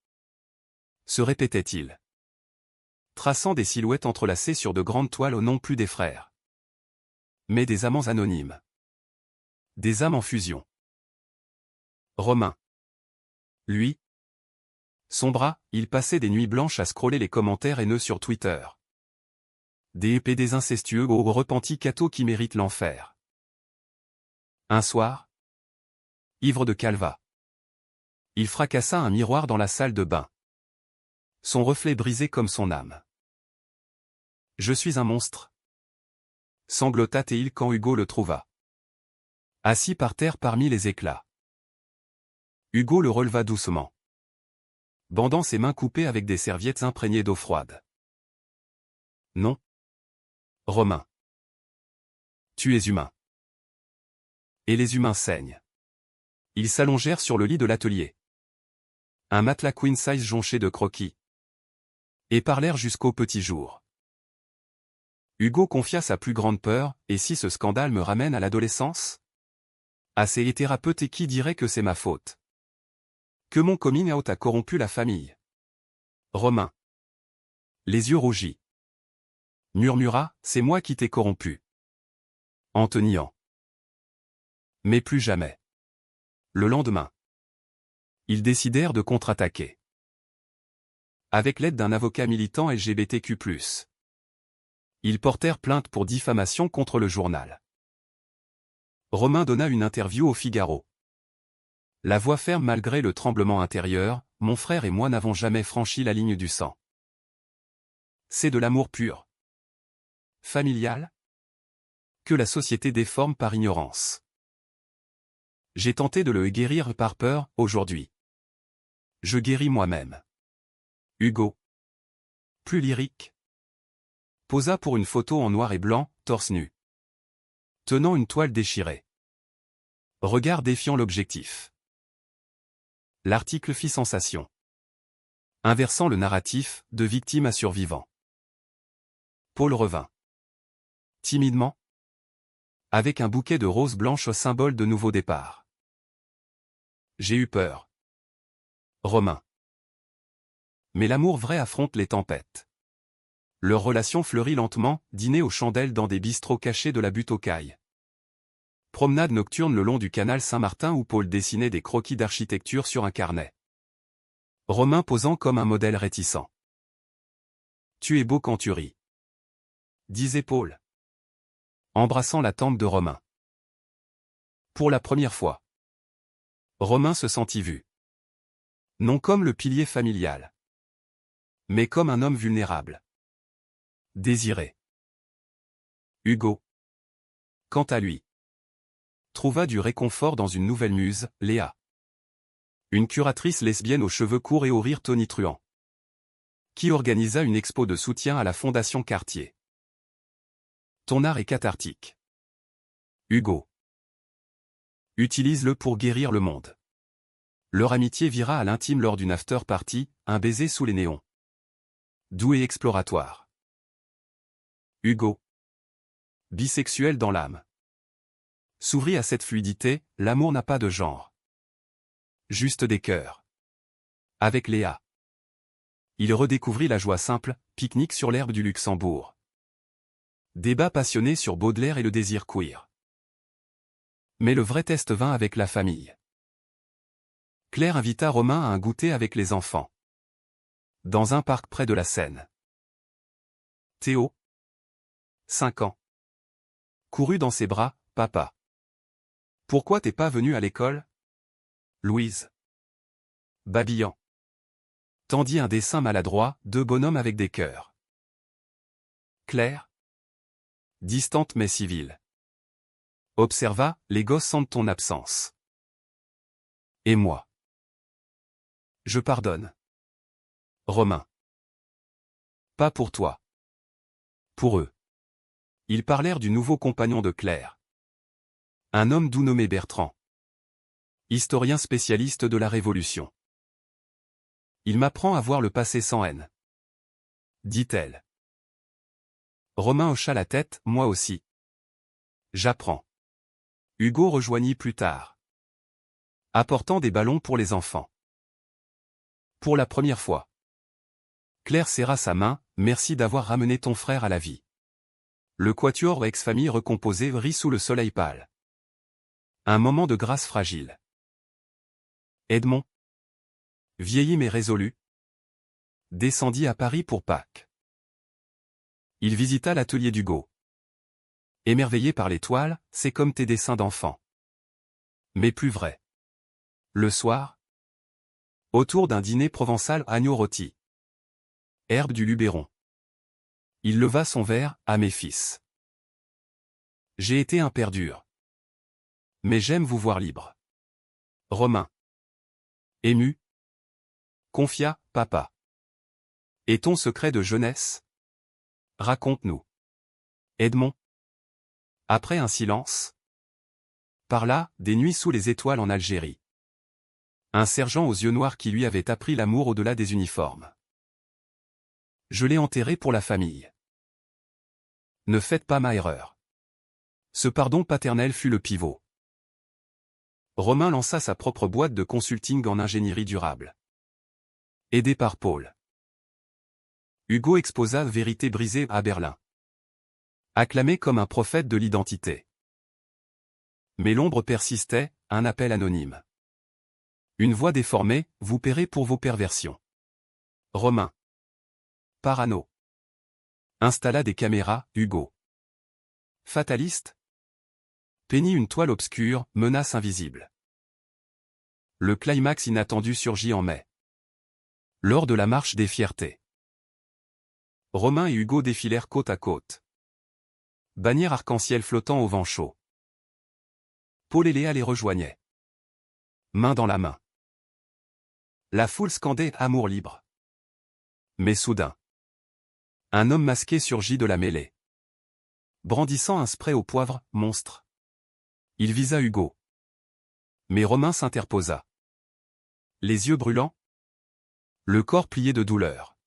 se répétait-il, traçant des silhouettes entrelacées sur de grandes toiles au nom plus des frères, mais des amants anonymes, des âmes en fusion. Romain, lui, sombra, il passait des nuits blanches à scroller les commentaires haineux sur Twitter. Des PD incestueux aux repentis cathos qui méritent l'enfer. Un soir, ivre de calva, il fracassa un miroir dans la salle de bain. Son reflet brisé comme son âme. Je suis un monstre, sanglota-t-il quand Hugo le trouva, assis par terre parmi les éclats. Hugo le releva doucement, bandant ses mains coupées avec des serviettes imprégnées d'eau froide. Non, Romain. Tu es humain. Et les humains saignent. Ils s'allongèrent sur le lit de l'atelier. Un matelas queen size jonché de croquis. Et parlèrent jusqu'au petit jour. Hugo confia sa plus grande peur, et si ce scandale me ramène à l'adolescence? À ces thérapeutes et qui dirait que c'est ma faute? Que mon coming out a corrompu la famille. Romain, les yeux rougis, murmura, c'est moi qui t'ai corrompu. En te niant. Mais plus jamais. Le lendemain, ils décidèrent de contre-attaquer. Avec l'aide d'un avocat militant LGBTQ+. Ils portèrent plainte pour diffamation contre le journal. Romain donna une interview au Figaro. La voix ferme malgré le tremblement intérieur, mon frère et moi n'avons jamais franchi la ligne du sang. C'est de l'amour pur. Familial? Que la société déforme par ignorance. J'ai tenté de le guérir par peur, aujourd'hui. Je guéris moi-même. Hugo, plus lyrique, posa pour une photo en noir et blanc, torse nu, tenant une toile déchirée. Regard défiant l'objectif. L'article fit sensation, inversant le narratif, de victime à survivant. Paul revint. Timidement, avec un bouquet de roses blanches symbole de nouveau départ. J'ai eu peur. Romain. Mais l'amour vrai affronte les tempêtes. Leur relation fleurit lentement, dîner aux chandelles dans des bistrots cachés de la butte aux cailles. Promenade nocturne le long du canal Saint-Martin où Paul dessinait des croquis d'architecture sur un carnet. Romain posant comme un modèle réticent. Tu es beau quand tu ris, disait Paul, embrassant la tempe de Romain. Pour la première fois, Romain se sentit vu. Non comme le pilier familial, mais comme un homme vulnérable. Désiré. Hugo, quant à lui, trouva du réconfort dans une nouvelle muse, Léa. Une curatrice lesbienne aux cheveux courts et au rire tonitruant, qui organisa une expo de soutien à la Fondation Cartier. Ton art est cathartique. Hugo, utilise-le pour guérir le monde. Leur amitié vira à l'intime lors d'une after-party, un baiser sous les néons. Doux et exploratoire. Hugo, bisexuel dans l'âme, s'ouvrit à cette fluidité, l'amour n'a pas de genre. Juste des cœurs. Avec Léa. Il redécouvrit la joie simple, pique-nique sur l'herbe du Luxembourg. Débat passionné sur Baudelaire et le désir queer. Mais le vrai test vint avec la famille. Claire invita Romain à un goûter avec les enfants. Dans un parc près de la Seine. Théo, 5 ans, Courut dans ses bras, papa. Pourquoi t'es pas venu à l'école? Louise. Babillant. Tendit un dessin maladroit, deux bonhommes avec des cœurs. Claire. Distante mais civile. Observa, les gosses sentent ton absence. Et moi? Je pardonne. Romain. Pas pour toi. Pour eux. Ils parlèrent du nouveau compagnon de Claire. Un homme doux nommé Bertrand. Historien spécialiste de la Révolution. Il m'apprend à voir le passé sans haine. Dit-elle. Romain hocha la tête, moi aussi. J'apprends. Hugo rejoignit plus tard. Apportant des ballons pour les enfants. Pour la première fois. Claire serra sa main, merci d'avoir ramené ton frère à la vie. Le quatuor ex-famille recomposé rit sous le soleil pâle. Un moment de grâce fragile. Edmond. Vieilli mais résolu. Descendit à Paris pour Pâques. Il visita l'atelier d'Hugo. Émerveillé par les toiles, c'est comme tes dessins d'enfant. Mais plus vrai. Le soir. Autour d'un dîner provençal agneau rôti. Herbe du Luberon. Il leva son verre, à mes fils. J'ai été un père dur. Mais j'aime vous voir libre. Romain. Ému. Confia, papa. Et ton secret de jeunesse? Raconte-nous. Edmond. Après un silence. Par là, des nuits sous les étoiles en Algérie. Un sergent aux yeux noirs qui lui avait appris l'amour au-delà des uniformes. Je l'ai enterré pour la famille. Ne faites pas ma erreur. Ce pardon paternel fut le pivot. Romain lança sa propre boîte de consulting en ingénierie durable. Aidé par Paul. Hugo exposa Vérité brisée à Berlin. Acclamé comme un prophète de l'identité. Mais l'ombre persistait, un appel anonyme. Une voix déformée, vous paierez pour vos perversions. Romain. Parano. Installa des caméras, Hugo. Fataliste. Peignit une toile obscure, menace invisible. Le climax inattendu surgit en mai. Lors de la marche des fiertés. Romain et Hugo défilèrent côte à côte. Bannière arc-en-ciel flottant au vent chaud. Paul et Léa les rejoignaient. Main dans la main. La foule scandait « Amour libre ». Mais soudain. Un homme masqué surgit de la mêlée. Brandissant un spray au poivre, monstre. Il visa Hugo. Mais Romain s'interposa. Les yeux brûlants. Le corps plié de douleur.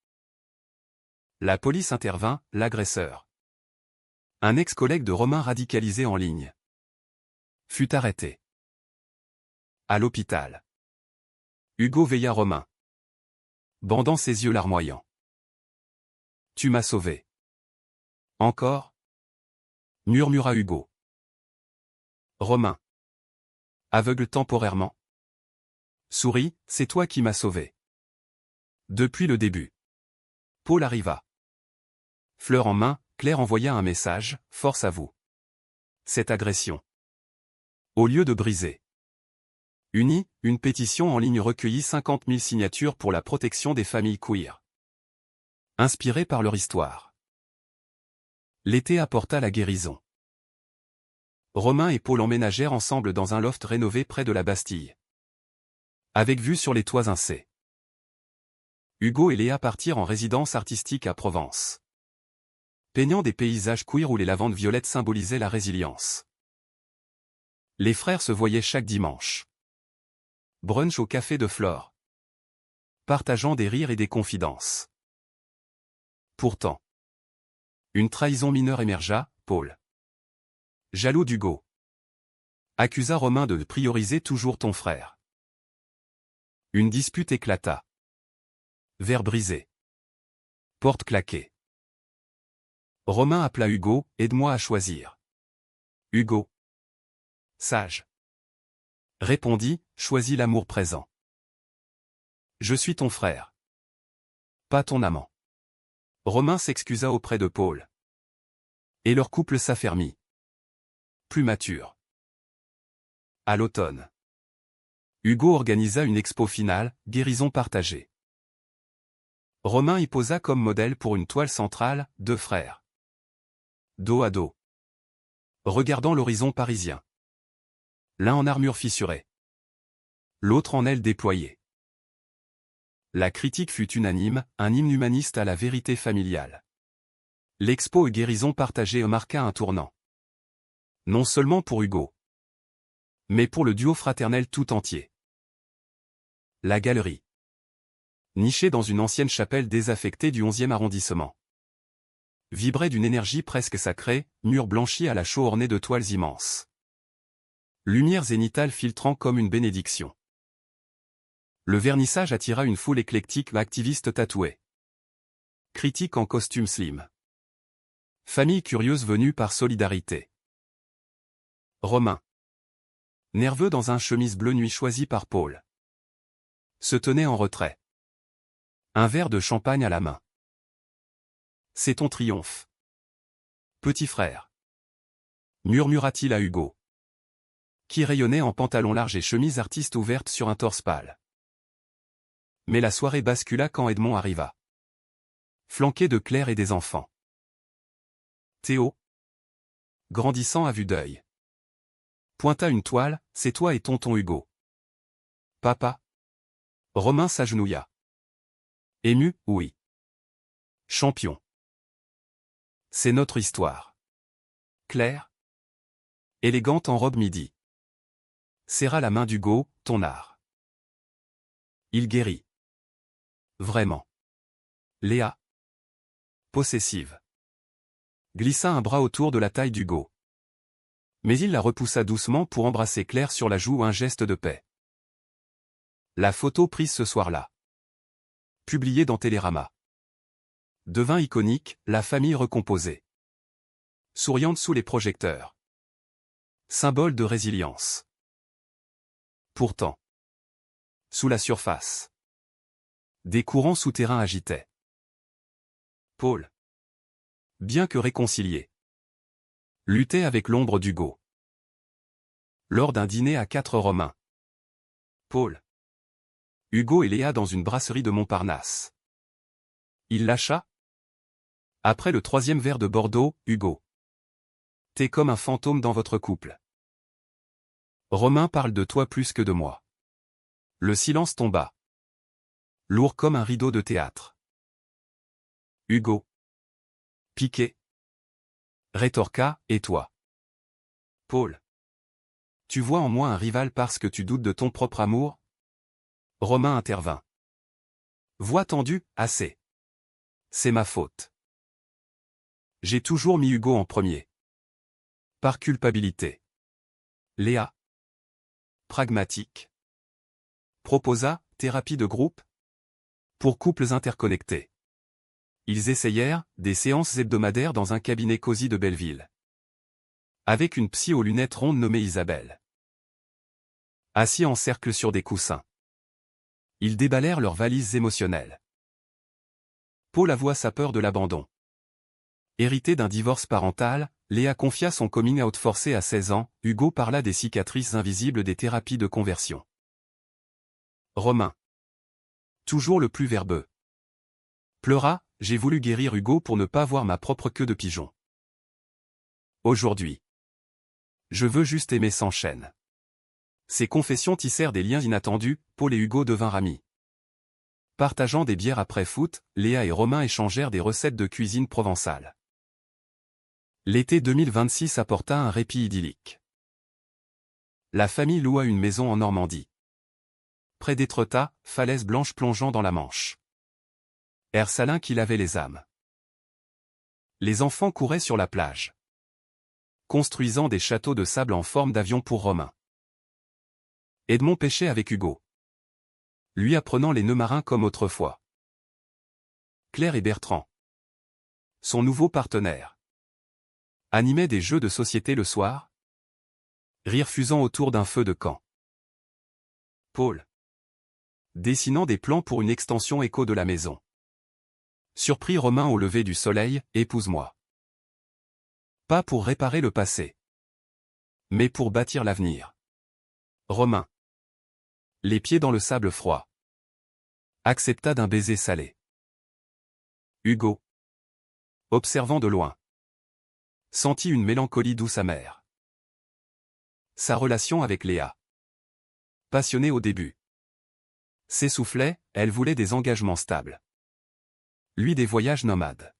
La police intervint, l'agresseur. Un ex-collègue de Romain radicalisé en ligne. Fut arrêté. À l'hôpital. Hugo veilla Romain. Bandant ses yeux larmoyants. Tu m'as sauvé. Encore? Murmura Hugo. Romain. Aveugle temporairement. Souris, c'est toi qui m'as sauvé. Depuis le début. Paul arriva. Fleur en main, Claire envoya un message, force à vous. Cette agression. Au lieu de briser. Unis, une pétition en ligne recueillit 50 000 signatures pour la protection des familles queer. Inspirées par leur histoire. L'été apporta la guérison. Romain et Paul emménagèrent ensemble dans un loft rénové près de la Bastille. Avec vue sur les toits incés. Hugo et Léa partirent en résidence artistique à Provence. Peignant des paysages queer où les lavandes violettes symbolisaient la résilience. Les frères se voyaient chaque dimanche. Brunch au café de Flore. Partageant des rires et des confidences. Pourtant. Une trahison mineure émergea, Paul. Jaloux d'Hugo. Accusa Romain de prioriser toujours ton frère. Une dispute éclata. Verre brisé. Porte claquée. Romain appela Hugo, aide-moi à choisir. Hugo. Sage. Répondit, choisis l'amour présent. Je suis ton frère. Pas ton amant. Romain s'excusa auprès de Paul. Et leur couple s'affermit. plus mature. À l'automne, Hugo organisa une expo finale, Guérison partagée. Romain y posa comme modèle pour une toile centrale, deux frères. Dos à dos. Regardant l'horizon parisien. L'un en armure fissurée. L'autre en aile déployée. La critique fut unanime, un hymne humaniste à la vérité familiale. L'expo Guérison partagée marqua un tournant. Non seulement pour Hugo, mais pour le duo fraternel tout entier. La galerie. Nichée dans une ancienne chapelle désaffectée du 11e arrondissement. Vibrait d'une énergie presque sacrée, murs blanchis à la chaux ornés de toiles immenses. Lumière zénithale filtrant comme une bénédiction. Le vernissage attira une foule éclectique d'activistes tatoués. Critiques en costume slim. Famille curieuse venue par solidarité. Romain. Nerveux dans un chemise bleu nuit choisi par Paul. Se tenait en retrait. Un verre de champagne à la main. C'est ton triomphe. Petit frère. Murmura-t-il à Hugo, qui rayonnait en pantalon large et chemise artiste ouverte sur un torse pâle. Mais la soirée bascula quand Edmond arriva. Flanqué de Claire et des enfants. Théo, grandissant à vue d'œil, pointa une toile, c'est toi et tonton Hugo. Papa. Romain s'agenouilla. Ému, oui. Champion. C'est notre histoire. Claire, élégante en robe midi, serra la main d'Hugo, ton art. Il guérit. Vraiment. Léa, possessive, glissa un bras autour de la taille d'Hugo. Mais il la repoussa doucement pour embrasser Claire sur la joue, un geste de paix. La photo prise ce soir-là, publiée dans Télérama, devint iconique, la famille recomposée. Souriante sous les projecteurs. Symbole de résilience. Pourtant, sous la surface, des courants souterrains agitaient. Paul, bien que réconcilié, luttait avec l'ombre d'Hugo. Lors d'un dîner à 4 Romains, Paul, Hugo et Léa dans une brasserie de Montparnasse. Il lâcha. Après le 3e verre de Bordeaux, Hugo. T'es comme un fantôme dans votre couple. Romain parle de toi plus que de moi. Le silence tomba. Lourd comme un rideau de théâtre. Hugo. Piqué. Rétorqua, et toi? Paul. Tu vois en moi un rival parce que tu doutes de ton propre amour? Romain intervint. Voix tendue, assez. C'est ma faute. J'ai toujours mis Hugo en premier. Par culpabilité. Léa. Pragmatique. Proposa, thérapie de groupe? Pour couples interconnectés. Ils essayèrent, des séances hebdomadaires dans un cabinet cosy de Belleville. Avec une psy aux lunettes rondes nommée Isabelle. Assis en cercle sur des coussins. Ils déballèrent leurs valises émotionnelles. Paul avoua sa peur de l'abandon. Hérité d'un divorce parental, Léa confia son coming out forcé à 16 ans, Hugo parla des cicatrices invisibles des thérapies de conversion. Romain. Toujours le plus verbeux. Pleura, j'ai voulu guérir Hugo pour ne pas voir ma propre queue de pigeon. Aujourd'hui. Je veux juste aimer sans chaîne. Ces confessions tissèrent des liens inattendus, Paul et Hugo devinrent amis. Partageant des bières après foot, Léa et Romain échangèrent des recettes de cuisine provençale. L'été 2026 apporta un répit idyllique. La famille loua une maison en Normandie. Près d'Étretat, falaise blanche plongeant dans la Manche. Air salin qui lavait les âmes. Les enfants couraient sur la plage, construisant des châteaux de sable en forme d'avion pour Romain. Edmond pêchait avec Hugo, lui apprenant les nœuds marins comme autrefois. Claire et Bertrand, son nouveau partenaire, animaient des jeux de société le soir, rire fusant autour d'un feu de camp. Paul, dessinant des plans pour une extension écho de la maison. Surprit Romain au lever du soleil, épouse-moi. Pas pour réparer le passé, mais pour bâtir l'avenir. Romain. Les pieds dans le sable froid. Accepta d'un baiser salé. Hugo. Observant de loin. Sentit une mélancolie douce amère. Sa relation avec Léa. Passionnée au début. S'essoufflait, elle voulait des engagements stables. Lui des voyages nomades.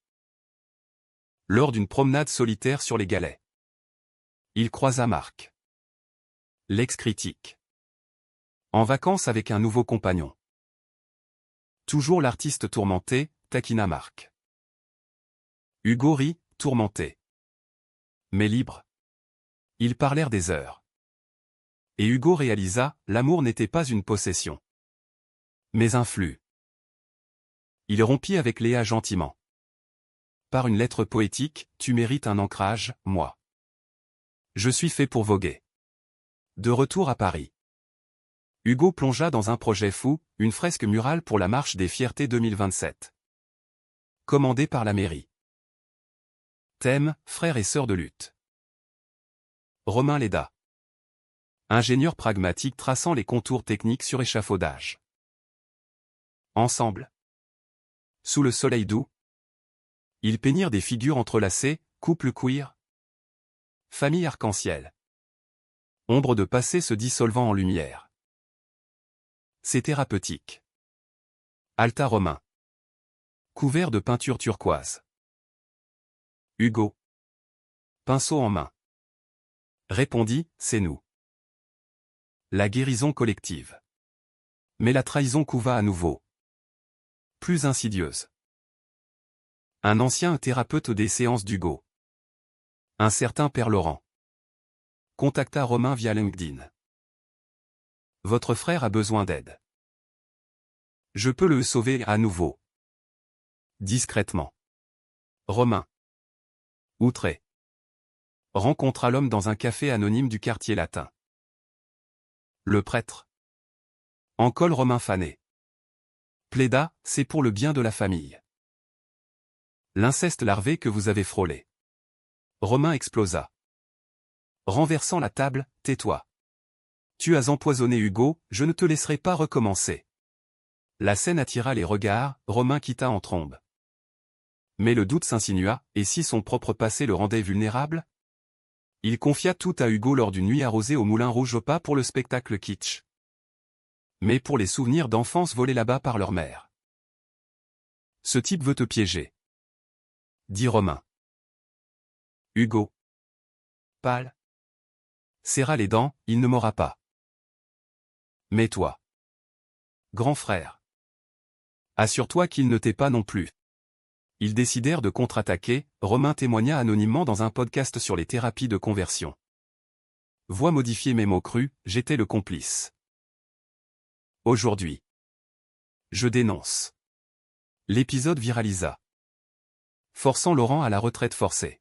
Lors d'une promenade solitaire sur les galets. Il croisa Marc. L'ex-critique. En vacances avec un nouveau compagnon. Toujours l'artiste tourmenté, taquina Marc. Hugo rit, tourmenté. Mais libre. Ils parlèrent des heures. Et Hugo réalisa, l'amour n'était pas une possession. Mais un flux. Il rompit avec Léa gentiment. Par une lettre poétique, tu mérites un ancrage, moi. Je suis fait pour voguer. De retour à Paris. Hugo plongea dans un projet fou, une fresque murale pour la Marche des Fiertés 2027. Commandée par la mairie. Thème, frères et sœurs de lutte. Romain l'aida. Ingénieur pragmatique traçant les contours techniques sur échafaudage. Ensemble. Sous le soleil doux. Ils peignirent des figures entrelacées, couple queer. Famille arc-en-ciel. Ombre de passé se dissolvant en lumière. C'est thérapeutique. Altar romain. Couvert de peinture turquoise. Hugo. Pinceau en main. Répondit, c'est nous. La guérison collective. Mais la trahison couva à nouveau. Plus insidieuse. Un ancien thérapeute des séances d'Hugo. Un certain Père Laurent. Contacta Romain via LinkedIn. Votre frère a besoin d'aide. Je peux le sauver à nouveau. Discrètement. Romain. Outré. Rencontra l'homme dans un café anonyme du quartier latin. Le prêtre. En col Romain fané. Plaida, c'est pour le bien de la famille. L'inceste larvé que vous avez frôlé. Romain explosa. Renversant la table, tais-toi. Tu as empoisonné Hugo, je ne te laisserai pas recommencer. La scène attira les regards, Romain quitta en trombe. Mais le doute s'insinua, et si son propre passé le rendait vulnérable? Il confia tout à Hugo lors d'une nuit arrosée au Moulin Rouge au pas pour le spectacle kitsch. Mais pour les souvenirs d'enfance volés là-bas par leur mère. Ce type veut te piéger. Dit Romain. Hugo. Pâle. Serra les dents, il ne m'aura pas. Mais toi. Grand frère. Assure-toi qu'il ne t'est pas non plus. Ils décidèrent de contre-attaquer, Romain témoigna anonymement dans un podcast sur les thérapies de conversion. Voix modifiée mes mots crus, j'étais le complice. Aujourd'hui. Je dénonce. L'épisode viralisa. Forçant Laurent à la retraite forcée.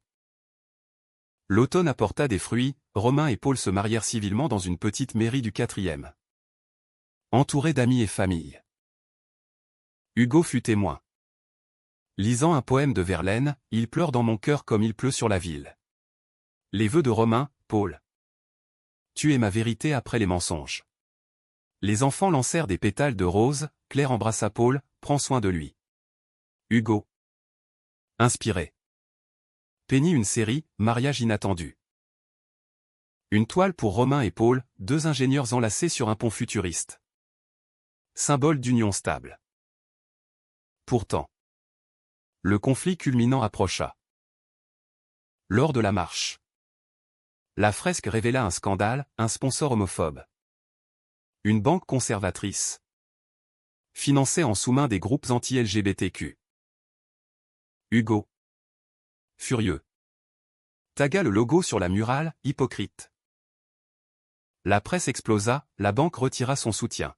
L'automne apporta des fruits, Romain et Paul se marièrent civilement dans une petite mairie du 4e. Entourés d'amis et famille. Hugo fut témoin. Lisant un poème de Verlaine, il pleure dans mon cœur comme il pleut sur la ville. Les vœux de Romain, Paul. Tu es ma vérité après les mensonges. Les enfants lancèrent des pétales de rose, Claire embrassa Paul, prends soin de lui. Hugo. Inspiré. Peignit une série, mariage inattendu. Une toile pour Romain et Paul, deux ingénieurs enlacés sur un pont futuriste. Symbole d'union stable. Pourtant. Le conflit culminant approcha. Lors de la marche. La fresque révéla un scandale, un sponsor homophobe. Une banque conservatrice. Finançait en sous-main des groupes anti-LGBTQ. Hugo. Furieux. Tagua le logo sur la murale, hypocrite. La presse explosa, la banque retira son soutien.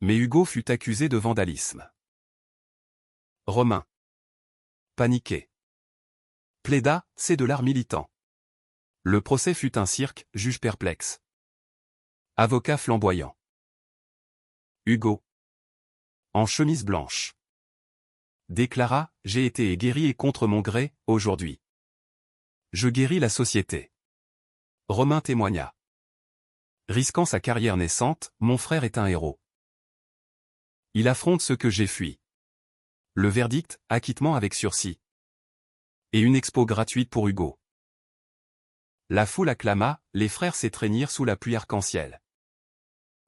Mais Hugo fut accusé de vandalisme. Romain. Paniqué. Plaida, c'est de l'art militant. Le procès fut un cirque, juge perplexe. Avocat flamboyant. Hugo. En chemise blanche. Déclara, j'ai été guéri et contre mon gré, aujourd'hui. Je guéris la société. Romain témoigna. Risquant sa carrière naissante, mon frère est un héros. Il affronte ce que j'ai fui. Le verdict, acquittement avec sursis. Et une expo gratuite pour Hugo. La foule acclama, les frères s'étreignirent sous la pluie arc-en-ciel.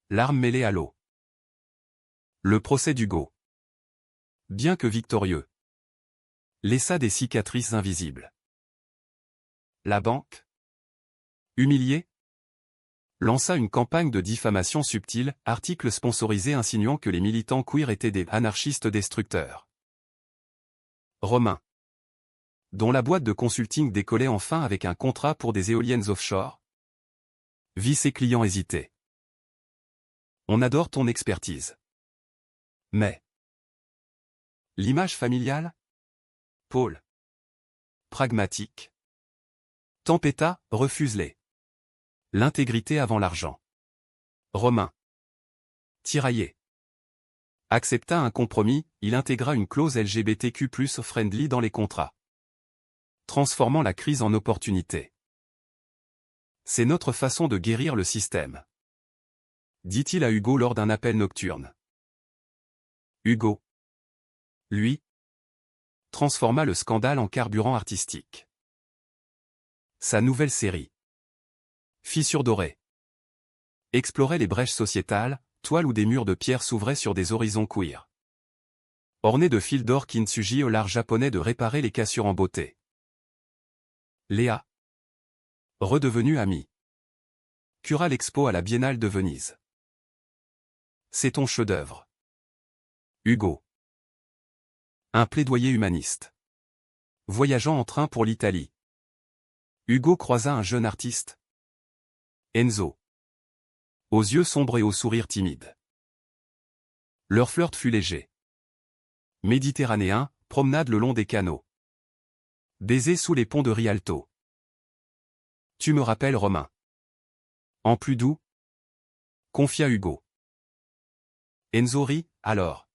Larmes mêlées à l'eau. Le procès d'Hugo, bien que victorieux, laissa des cicatrices invisibles. La banque, humiliée, lança une campagne de diffamation subtile, articles sponsorisés insinuant que les militants queer étaient des anarchistes destructeurs. Romain, dont la boîte de consulting décollait enfin avec un contrat pour des éoliennes offshore, vit ses clients hésiter. On adore ton expertise. Mais l'image familiale? Paul. Pragmatique. Tempesta, refuse-les. L'intégrité avant l'argent. Romain. Tiraillé. Accepta un compromis, il intégra une clause LGBTQ+ friendly dans les contrats. Transformant la crise en opportunité. C'est notre façon de guérir le système, dit-il à Hugo lors d'un appel nocturne. Hugo, lui, transforma le scandale en carburant artistique. Sa nouvelle série, Fissures dorées, explorait les brèches sociétales, toiles où des murs de pierre s'ouvraient sur des horizons queer. Ornés de fils d'or kintsugi au l'art japonais de réparer les cassures en beauté. Léa, redevenue amie, cura l'expo à la Biennale de Venise. C'est ton chef-d'œuvre. Hugo. Un plaidoyer humaniste. Voyageant en train pour l'Italie. Hugo croisa un jeune artiste. Enzo. Aux yeux sombres et au sourire timide. Leur flirt fut léger. Méditerranéen, promenade le long des canaux. Baiser sous les ponts de Rialto. Tu me rappelles Romain. En plus doux? Confia Hugo. Enzo rit, alors.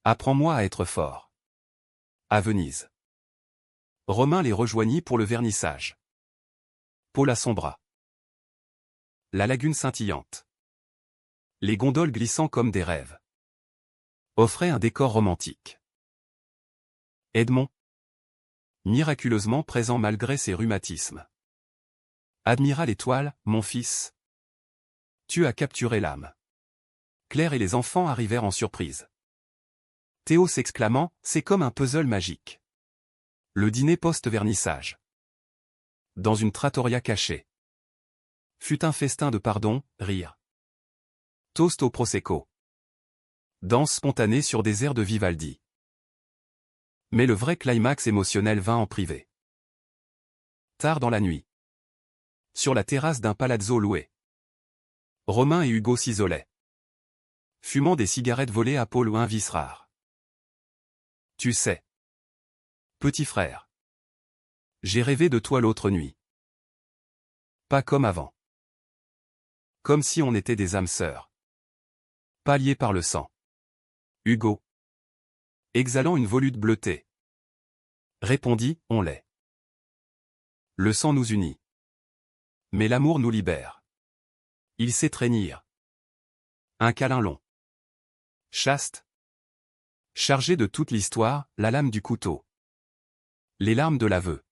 Apprends-moi à être fort. À Venise. Romain les rejoignit pour le vernissage. Paul assombra. La lagune scintillante. Les gondoles glissant comme des rêves. Offraient un décor romantique. Edmond. Miraculeusement présent malgré ses rhumatismes. Admira l'étoile, mon fils. Tu as capturé l'âme. Claire et les enfants arrivèrent en surprise. Théo s'exclamant, c'est comme un puzzle magique. Le dîner post-vernissage. Dans une trattoria cachée. Fut un festin de pardon, rire. Toast au prosecco. Danse spontanée sur des airs de Vivaldi. Mais le vrai climax émotionnel vint en privé. Tard dans la nuit. Sur la terrasse d'un palazzo loué. Romain et Hugo s'isolaient. Fumant des cigarettes volées à Paul ou un vice rare. Tu sais. Petit frère. J'ai rêvé de toi l'autre nuit. Pas comme avant. Comme si on était des âmes sœurs. Pas liées par le sang. Hugo. Exhalant une volute bleutée. Répondit, on l'est. Le sang nous unit. Mais l'amour nous libère. Ils s'étreignirent. Un câlin long. Chaste. Chargé de toute l'histoire, la lame du couteau. Les larmes de l'aveu.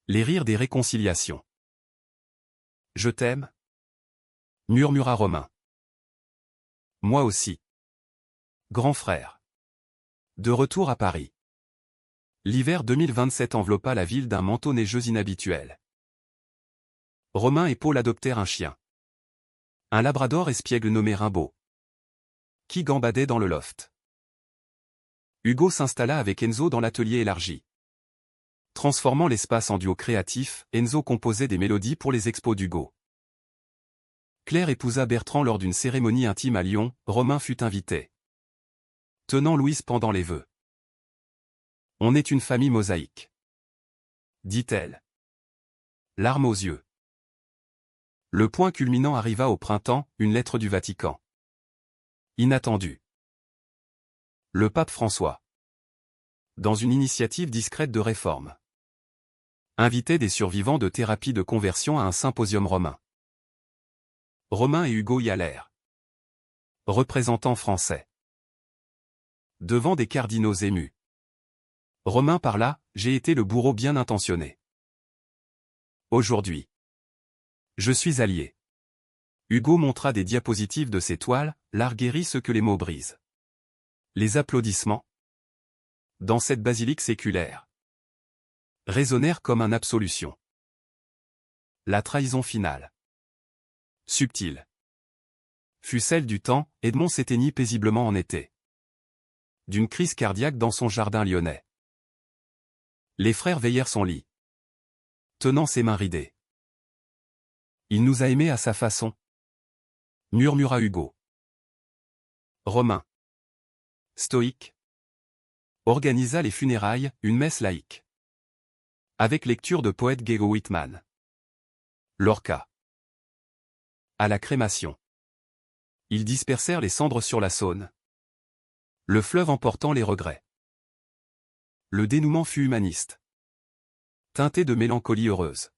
Les rires des réconciliations. Je t'aime, murmura Romain. Moi aussi. Grand frère. De retour à Paris. L'hiver 2027 enveloppa la ville d'un manteau neigeux inhabituel. Romain et Paul adoptèrent un chien. Un labrador espiègle nommé Rimbaud. Qui gambadait dans le loft. Hugo s'installa avec Enzo dans l'atelier élargi. Transformant l'espace en duo créatif, Enzo composait des mélodies pour les expos d'Hugo. Claire épousa Bertrand lors d'une cérémonie intime à Lyon, Romain fut invité. Tenant Louise pendant les vœux. On est une famille mosaïque. Dit-elle. Larmes aux yeux. Le point culminant arriva au printemps, une lettre du Vatican. Inattendue. Le pape François. Dans une initiative discrète de réforme. Invité des survivants de thérapie de conversion à un symposium romain. Romain et Hugo y allèrent. Représentants français. Devant des cardinaux émus. Romain parla, j'ai été le bourreau bien intentionné. Aujourd'hui. Je suis allié. Hugo montra des diapositives de ses toiles, l'art guérit ce que les mots brisent. Les applaudissements. Dans cette basilique séculaire. Résonnèrent comme une absolution. La trahison finale. Subtile. Fut celle du temps, Edmond s'éteignit paisiblement en été. D'une crise cardiaque dans son jardin lyonnais. Les frères veillèrent son lit. Tenant ses mains ridées. Il nous a aimés à sa façon. Murmura Hugo. Romain. Stoïque. Organisa les funérailles, une messe laïque. Avec lecture de poète Gego Whitman. Lorca. À la crémation. Ils dispersèrent les cendres sur la Saône. Le fleuve emportant les regrets. Le dénouement fut humaniste. Teinté de mélancolie heureuse.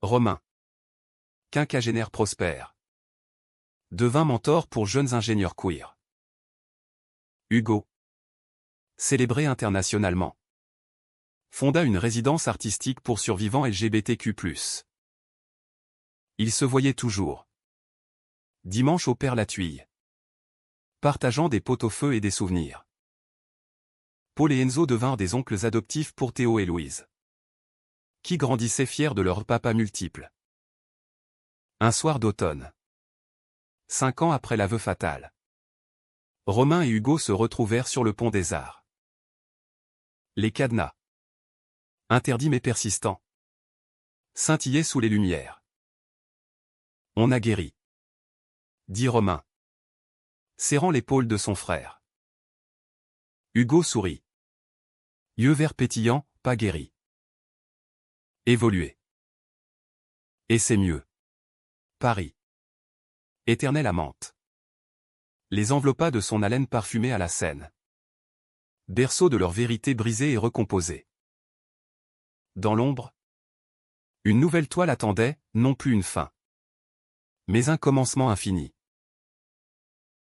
Romain. Quinquagénaire prospère. Devint mentor pour jeunes ingénieurs queer. Hugo. Célébré internationalement. Fonda une résidence artistique pour survivants LGBTQ+. Il se voyait toujours. Dimanche au Père-la-Tuile. Partageant des pot-au-feu et des souvenirs. Paul et Enzo devinrent des oncles adoptifs pour Théo et Louise. Qui grandissaient fiers de leur papa multiple. Un soir d'automne. 5 ans après l'aveu fatal. Romain et Hugo se retrouvèrent sur le pont des Arts. Les cadenas. Interdits mais persistants. Scintillaient sous les lumières. On a guéri. Dit Romain. Serrant l'épaule de son frère. Hugo sourit. Yeux verts pétillants, pas guéri. Évoluer. Et c'est mieux. Paris. Éternelle amante. Les enveloppa de son haleine parfumée à la Seine. Berceau de leur vérité brisée et recomposée. Dans l'ombre. Une nouvelle toile attendait, non plus une fin. Mais un commencement infini.